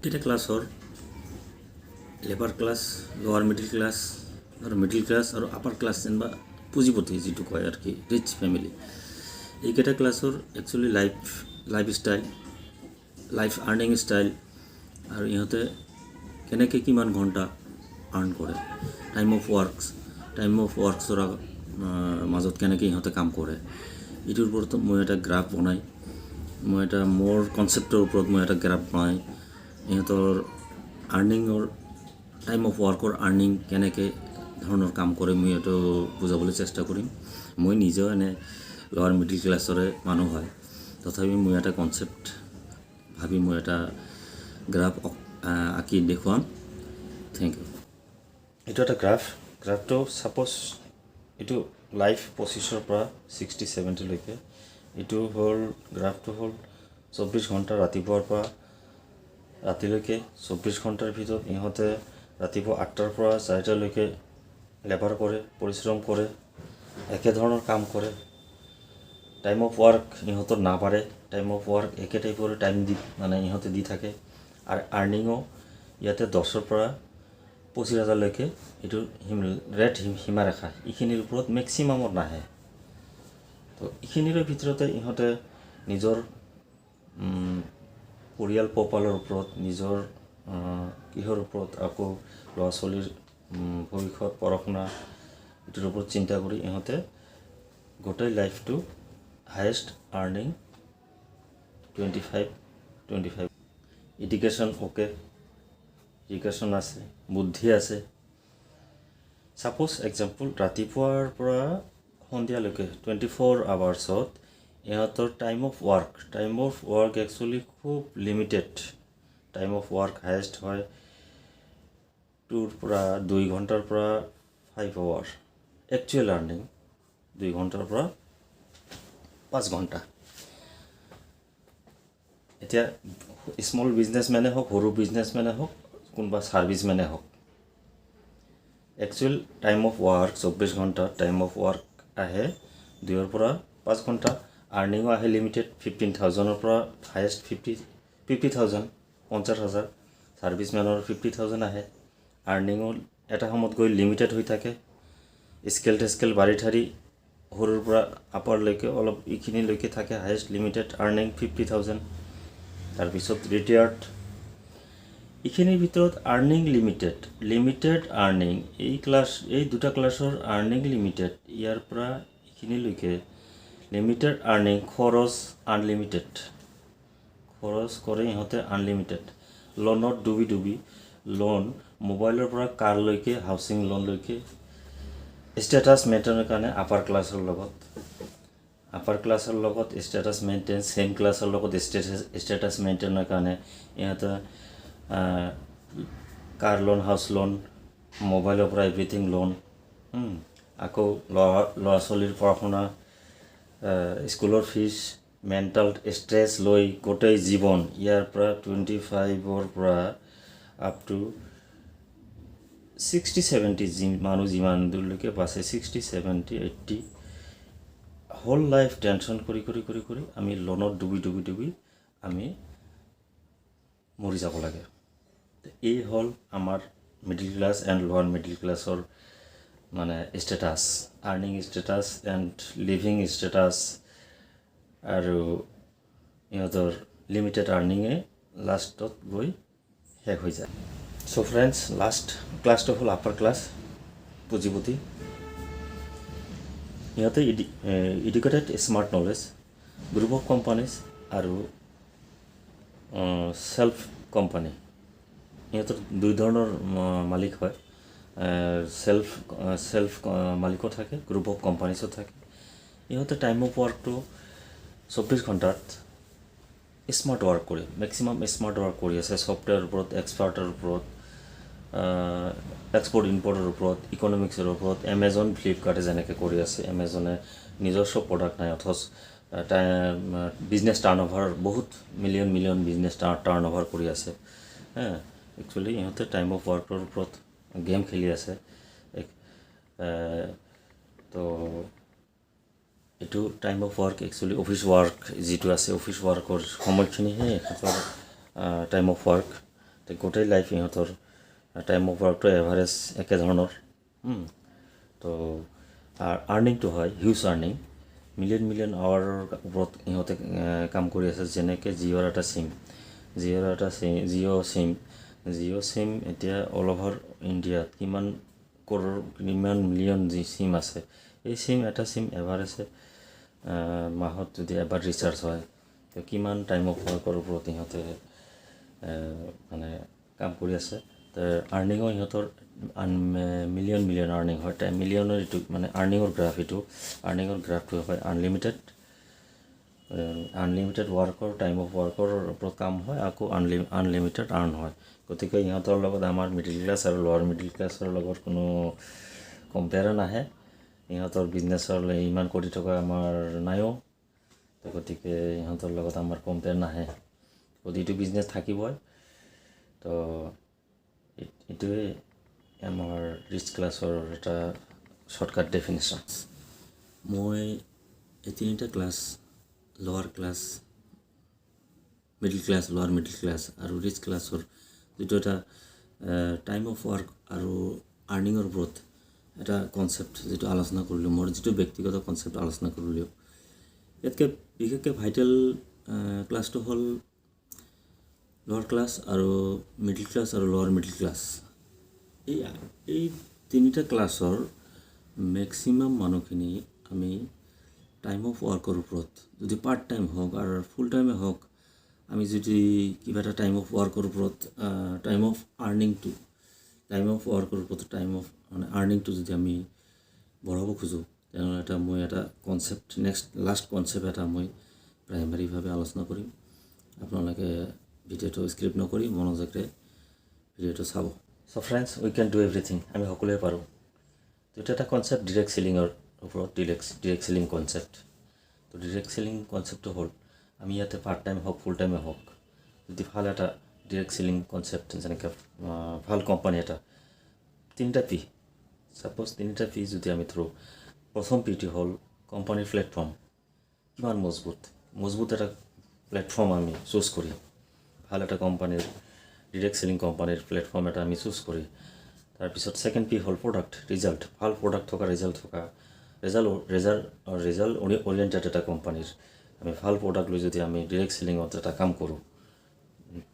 এটা ক্লাছৰ labour class, লোৱাৰ মিডিল ক্লাছ আৰু আপাৰ ক্লাছ যেনিবা পুঁজিপতি যিটো কয় আৰু কি ৰিচ ফেমিলি, এইকেইটা ক্লাছৰ actually life style, life earning style আৰু ইহঁতে কেনেকৈ কিমান ঘণ্টা আৰ্ণ কৰে, টাইম অফ ৱৰ্কছৰ মাজত কেনেকৈ ইহঁতে কাম কৰে, এইটোৰ ওপৰত মই এটা গ্ৰাফ বনাই, মই এটা মোৰ কনচেপ্টৰ ওপৰত মই এটা গ্ৰাফ বনাই ইহঁতৰ আৰ্নিঙৰ টাইম অফ ৱৰ্কৰ আৰ্নিং কেনেকৈ ধৰণৰ কাম কৰে মই এইটো বুজাবলৈ চেষ্টা কৰিম। মই নিজেও এনে লোৱাৰ মিডিল ক্লাছৰে মানুহ হয়, তথাপি মই এটা কনচেপ্ট ভাবি মই এটা গ্ৰাফ আঁকি দেখুৱাম। Thank you. এইটো এটা গ্ৰাফটো ছাপ'জ এইটো লাইফ 25-ৰ পৰা 60-70লৈকে, এইটো হ'ল গ্ৰাফটো হ'ল 24 ঘণ্টা ৰাতিপুৱাৰ পৰা ৰাতিলৈকে। 24 ঘণ্টাৰ ভিতৰত ইহঁতে ৰাতিপুৱা 8টাৰ পৰা 4টালৈকে লেবাৰ কৰে, পৰিশ্ৰম কৰে, একেধৰণৰ কাম কৰে। টাইম অফ ৱৰ্ক ইহঁতৰ নাবাঢ়ে, টাইম অফ ৱৰ্ক একে টাইপৰ টাইম ইহঁতে দি থাকে। আৰু আৰ্নিঙো ইয়াতে 10ৰ পৰা 25,000লৈকে এইটো ৰেট সীমাৰেখা, এইখিনিৰ ওপৰত মেক্সিমামত নাহে। তো এইখিনিৰ ভিতৰতে ইহঁতে নিজৰ পৰিয়াল পোহপালৰ ওপৰত, নিজৰ কিহৰ ওপৰত আকৌ ল'ৰা ছোৱালীৰ ভৱিষ্যত পঢ়া শুনা এইটোৰ ওপৰত চিন্তা কৰি ইহঁতে গোটেই লাইফটো হায়েষ্ট আৰ্নিং 25 এডুকেশ্যন এডুকেশ্যন আছে, বুদ্ধি আছে। ছাপ'জ এক্সাম্পল ৰাতিপুৱাৰ পৰা সন্ধিয়ালৈকে 24 আৱাৰ্ছত ইহঁতৰ টাইম অফ ৱৰ্ক একচুৱেলি খুব limited. Time of work highest হয় 2 পৰা 2 ঘণ্টাৰ পৰা 5 আৱাৰ। একচুৱেল আৰ্নিং 2 ঘণ্টাৰ পৰা 5 ঘণ্টা। এতিয়া স্মল বিজনেছমেনে হওক, সৰু বিজনেছমেনে হওক, কোনোবা ছাৰ্ভিচমেনে হওক, একচুৱেল টাইম অফ ৱৰ্ক 24 ঘণ্টা টাইম অফ ৱৰ্ক আহে 2ৰ পৰা 5 ঘণ্টা। আৰ্নিঙো আহে লিমিটেড 15,000ৰ পৰা হায়েষ্ট 50,000 50,000। ছাৰ্ভিচমেনৰ 50,000 আহে। আৰ্নিঙো এটা সময়ত গৈ লিমিটেড হৈ থাকে, স্কেল বাঢ়ি ঠাৰি সৰুৰ পৰা আপাৰলৈকে অলপ এইখিনিলৈকে থাকে হায়েষ্ট লিমিটেড আৰ্নিং 50,000। তাৰপিছত ৰিটায়াৰ্ড, এইখিনিৰ ভিতৰত আৰ্নিং লিমিটেড আৰ্নিং এই দুটা ক্লাছৰ আৰ্নিং লিমিটেড, ইয়াৰ পৰা এইখিনিলৈকে লিমিটেড আৰ্নিং, খৰচ আনলিমিটেড, খৰচ কৰে ইহঁতে আনলিমিটেড। লোনত ডুবি লোন, মোবাইলৰ পৰা কাৰলৈকে, হাউচিং লোনলৈকে, ষ্টেটাছ মেইনটেইনৰ কাৰণে আপাৰ ক্লাছৰ লগত ষ্টেটাছ মেইনটেইন, ছেম ক্লাছৰ লগত ষ্টেটাছ মেইনটেইনৰ কাৰণে ইহঁতে কাৰ লোন, হাউচ লোন, মোবাইলৰ পৰা এভৰিথিং লোন, আকৌ ল'ৰা ছোৱালীৰ পঢ়া শুনা, স্কুলৰ ফিজ, মেণ্টেল ষ্ট্ৰেছ লৈ গোটেই জীৱন, ইয়াৰ পৰা 25ৰ পৰা আপ টু 60-70 মানুহ যিমান দূৰলৈকে বাছে, 60-70-80 হোল লাইফ টেনশ্যন কৰি আমি লোনত ডুবি আমি মৰি যাব লাগে। এই হ'ল আমাৰ মিডিল ক্লাছ এণ্ড লোৱাৰ মিডিল ক্লাছৰ status, earning status and living status. আৰু ইহঁতৰ লিমিটেড আৰ্নিঙে লাষ্টত গৈ শেষ হৈ যায়। চ' ফ্ৰেণ্ডছ, লাষ্ট ক্লাছটো হ'ল আপাৰ ক্লাছ, পুঁজিপতি। ইহঁতে educated smart knowledge, group of companies আৰু চেল্ফ কোম্পানী। ইহঁতৰ 2 ধৰণৰ মালিক হয়, চেল্ফ মালিকো থাকে, গ্ৰুপ অফ কোম্পানীজো থাকে। ইহঁতে টাইম অফ ৱৰ্কটো 24 ঘণ্টাত স্মাৰ্ট ৱৰ্ক কৰে, মেক্সিমাম স্মাৰ্ট ৱৰ্ক কৰি আছে। ছফ্টৱেৰৰ ওপৰত, এক্সপাৰ্টৰ ওপৰত, এক্সপৰ্ট ইম্পৰ্টৰ ওপৰত, ইকনমিক্সৰ ওপৰত। এমেজন ফ্লিপকাৰ্টে যেনেকৈ কৰি আছে, এমেজনে নিজস্ব প্ৰডাক্ট নাই অথচ বিজনেছ টাৰ্ণঅভাৰ বহুত মিলিয়ন বিজনেছ টাৰ্ণঅভাৰ কৰি আছে। একচুৱেলি ইহঁতে টাইম অফ ৱৰ্কৰ ওপৰত গেম খেলি আছে। তো এইটো time of work actually office work যিটো আছে, অফিচ ৱৰ্কৰ সময়খিনিহে সিহঁতৰ টাইম অফ ৱৰ্ক। তো গোটেই লাইফ ইহঁতৰ টাইম অফ ৱাৰ্কটো এভাৰেজ একে ধৰণৰ তো আৰ্নিংটো হয় হিউজ আৰ্নিং মিলিয়ন আৱাৰৰ ওপৰত ইহঁতে কাম কৰি আছে যেনেকৈ জিঅ'ৰ এটা জিঅ' চিম এতিয়া অল অভাৰ ইণ্ডিয়াত কিমান মিলিয়ন যি চিম আছে এই এটা চিম এভাৰেজে মাহত যদি এবাৰ ৰিচাৰ্জ হয় তো কিমান টাইম অফ ৱাৰ্কৰ ওপৰত ইহঁতে মানে কাম কৰি আছে তো আৰ্নিঙো ইহঁতৰ মিলিয়ন আৰ্নিং হয় মিলিয়নৰ এইটো মানে আৰ্নিঙৰ গ্ৰাফটো হয় আনলিমিটেড ৱাৰ্কৰ টাইম অফ ৱাৰ্কৰ ওপৰত কাম হয় আকৌ আনলিমিটেড আৰ্ন হয় গতিকে ইহঁতৰ লগত আমাৰ মিডিল ক্লাছ আৰু লোৱাৰ মিডিল ক্লাছৰ লগত কোনো কম্পেয়াৰ নাহে ইহঁতৰ বিজনেছৰ ইমান কৰি থকা আমাৰ নাইও তো গতিকে ইহঁতৰ লগত আমাৰ কম্পেয়াৰ নাহে প্ৰতিটো বিজনেছ থাকিবই তো এইটোৱে আমাৰ ৰিচ ক্লাছৰ এটা শ্বৰ্টকাট ডেফিনেশ্যন মই এই তিনিটা ক্লাছ লোৱাৰ ক্লাছ মিডিল ক্লাছ লোৱাৰ মিডিল ক্লাছ আৰু ৰিচ ক্লাছৰ যিটো এটা টাইম অফ ৱাৰ্ক আৰু আৰ্নিঙৰ ওপৰত এটা কনচেপ্ট যিটো আলোচনা কৰিলোঁ মোৰ যিটো ব্যক্তিগত কনচেপ্ট আলোচনা কৰিলোঁ ইয়াতকৈ বিশেষকৈ ভাইটেল ক্লাছটো হ'ল লোৱাৰ ক্লাছ আৰু মিডিল ক্লাছ আৰু লোৱাৰ মিডিল ক্লাছ এই তিনিটা ক্লাছৰ মেক্সিমাম মানুহখিনি আমি টাইম অফ ৱাৰ্কৰ ওপৰত যদি পাৰ্ট টাইম হওক আৰু ফুল টাইমে হওক আমি যদি কিবা এটা টাইম অফ ৱাৰ্কৰ ওপৰত টাইম অফ ৱাৰ্কৰ ওপৰত মানে আৰ্নিংটো যদি আমি বঢ়াব খোজোঁ তেনেহ'লে মই এটা কনচেপ্ট লাষ্ট কনচেপ্ট এটা মই প্ৰাইমাৰীভাৱে আলোচনা কৰিম আপোনালোকে ভিডিঅ'টো স্ক্ৰিপ্ট নকৰি মনোযোগেৰে ভিডিঅ'টো চাব so' friends we can do everything আমি সকলোৱে পাৰোঁ এইটো এটা কনচেপ্ট ডিৰেক্ট চেলিঙৰ ওপৰত ডিৰেক্ট চেলিং কনচেপ্ট তো ডিৰেক্ট চেলিং কনচেপ্টটো হ'ল আমি ইয়াতে পাৰ্ট টাইম হওক ফুল টাইমে হওক যদি ভাল এটা ডিৰেক্ট চেলিং কনচেপ্ট যেনেকৈ ভাল কোম্পানী এটা তিনিটা পি যদি আমি থ্ৰু প্ৰথম পিটো হ'ল কোম্পানীৰ প্লেটফৰ্ম কিমান মজবুত এটা প্লেটফৰ্ম আমি চুজ কৰি ভাল এটা কোম্পানীৰ ডিৰেক্ট চেলিং কোম্পানীৰ প্লেটফৰ্ম এটা আমি চুজ কৰি তাৰপিছত ছেকেণ্ড পি হ'ল ৰিজাল্ট ভাল প্ৰডাক্ট থকা ৰিজাল্ট অৰিয়েণ্টেড এটা কোম্পানীৰ আমি ভাল প্ৰডাক্ট লৈ যদি আমি ডিৰেক্ট চেলিঙত এটা কাম কৰোঁ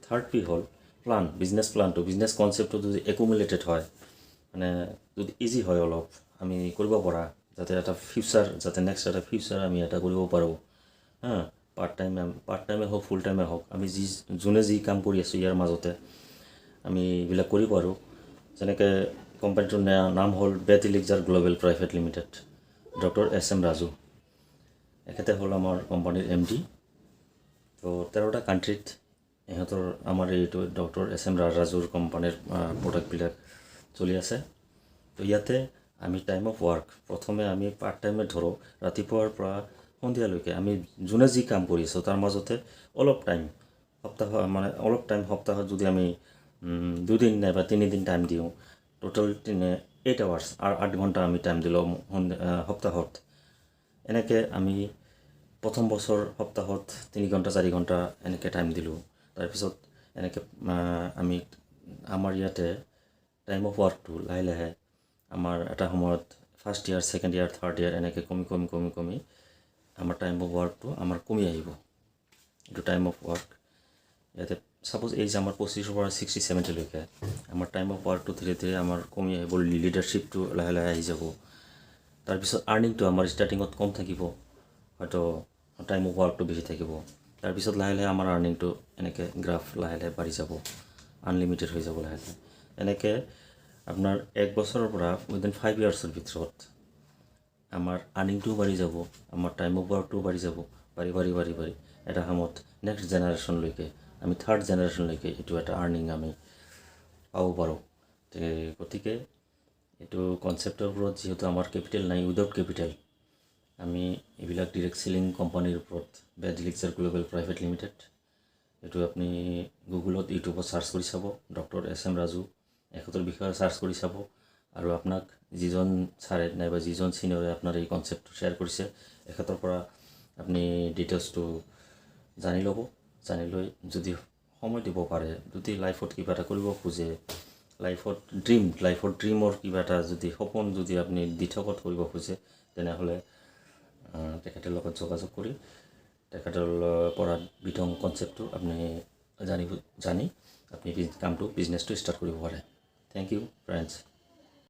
থাৰ্ড পি হ'ল বিজনেছ কনচেপ্টটো যদি একুমুলেটেড হয় মানে যদি ইজি হয় অলপ আমি কৰিব পৰা যাতে এটা ফিউচাৰ নেক্সট এটা ফিউচাৰ আমি এটা কৰিব পাৰোঁ পাৰ্ট টাইমে হওক ফুল টাইমে হওক আমি যোনে যি কাম কৰি আছোঁ ইয়াৰ মাজতে আমি এইবিলাক কৰিব পাৰোঁ যেনেকৈ কোম্পানীটোৰ নাম হ'ল Vedelixir global private limited doctor SM Raju এখেতে হ'ল আমাৰ কোম্পানীৰ MD তো 13টা কাণ্ট্ৰিত ইহঁতৰ আমাৰ এইটো ডক্টৰ SM ৰাজুৰ কোম্পানীৰ প্ৰডাক্টবিলাক চলি আছে তো ইয়াতে আমি টাইম অফ ৱাৰ্ক প্ৰথমে আমি পাৰ্ট টাইমে ধৰোঁ ৰাতিপুৱাৰ পৰা সন্ধিয়ালৈকে আমি যোনে যি কাম কৰি আছোঁ তাৰ মাজতে অলপ টাইম সপ্তাহত যদি আমি 2 দিন নাইবা 3 দিন টাইম দিওঁ টোটেল 8 আৱাৰ্ছ আৰু 8 ঘণ্টা আমি টাইম দিলোঁ সপ্তাহত এনেকৈ আমি প্ৰথম বছৰ সপ্তাহত 3 ঘণ্টা 4 ঘণ্টা এনেকৈ টাইম দিলোঁ তাৰপিছত এনেকৈ আমি আমাৰ ইয়াতে টাইম অফ ৱাৰ্কটো লাহে আমাৰ এটা সময়ত first year second year third year এনেকৈ কমি আমাৰ টাইম অফ ৱাৰ্কটো আমাৰ কমি আহিব এইটো টাইম অফ ৱাৰ্ক ইয়াতে ছাপ'জ এইজ আমাৰ 25ৰ পৰা 60-70লৈকে আমাৰ টাইম অফ ৱাৰ্কটো ধীৰে ধীৰে আমাৰ কমি আহিব লিডাৰশ্বিপটো লাহে আহি যাব তাৰপিছত আৰ্নিংটো আমাৰ ষ্টাৰ্টিঙত কম থাকিব হয়তো টাইম অফ ৱাৰ্কটো বেছি থাকিব তাৰপিছত লাহে আমাৰ আৰ্নিংটো এনেকৈ গ্ৰাফ লাহে বাঢ়ি যাব আনলিমিটেড হৈ যাব লাহে এনেকৈ আপোনাৰ 1 বছৰৰ পৰা উইদিন 5 ইয়াৰ্ছৰ ভিতৰত আমাৰ আৰ্নিংটোও বাঢ়ি যাব আমাৰ টাইম অফ ৱাৰ্কটোও বাঢ়ি যাব বাঢ়ি এটা সময়ত নেক্সট জেনেৰেশ্যনলৈকে আমি থাৰ্ড জেনেৰেশ্যনলৈকে এইটো এটা আৰ্নিং আমি পাব পাৰোঁ গতিকে এইটো কনচেপ্টৰ ওপৰত যিহেতু আমাৰ কেপিটেল নাই উইদাউট কেপিটেল আমি এইবিলাক ডিৰেক্ট চেলিং কোম্পানীৰ ওপৰত Vedelixir গ্ল'বেল প্ৰাইভেট লিমিটেড এইটো আপুনি গুগলত ইউটিউবত চাৰ্চ কৰি চাব ডক্টৰ SM ৰাজু এখেতৰ বিষয়ে চাৰ্চ কৰি চাব আৰু আপোনাক যিজন ছাৰে নাইবা যিজন ছিনিয়ৰে আপোনাৰ এই কনচেপ্টটো শ্বেয়াৰ কৰিছে এখেতৰ পৰা আপুনি ডিটেইলছটো জানি ল'ব জানি লৈ যদি সময় দিব পাৰে যদি লাইফত কিবা এটা কৰিব খোজে লাইফৰ ড্ৰিমৰ কিবা এটা যদি সপোন যদি আপুনি দিঠকত কৰিব খোজে তেনেহ'লে তেখেতৰ লগত যোগাযোগ কৰি তেখেতৰ পৰা বিতং কনচেপ্টটো আপুনি জানি আপুনি কামটো বিজনেছটো ষ্টাৰ্ট কৰিব পাৰে। Thank you friends.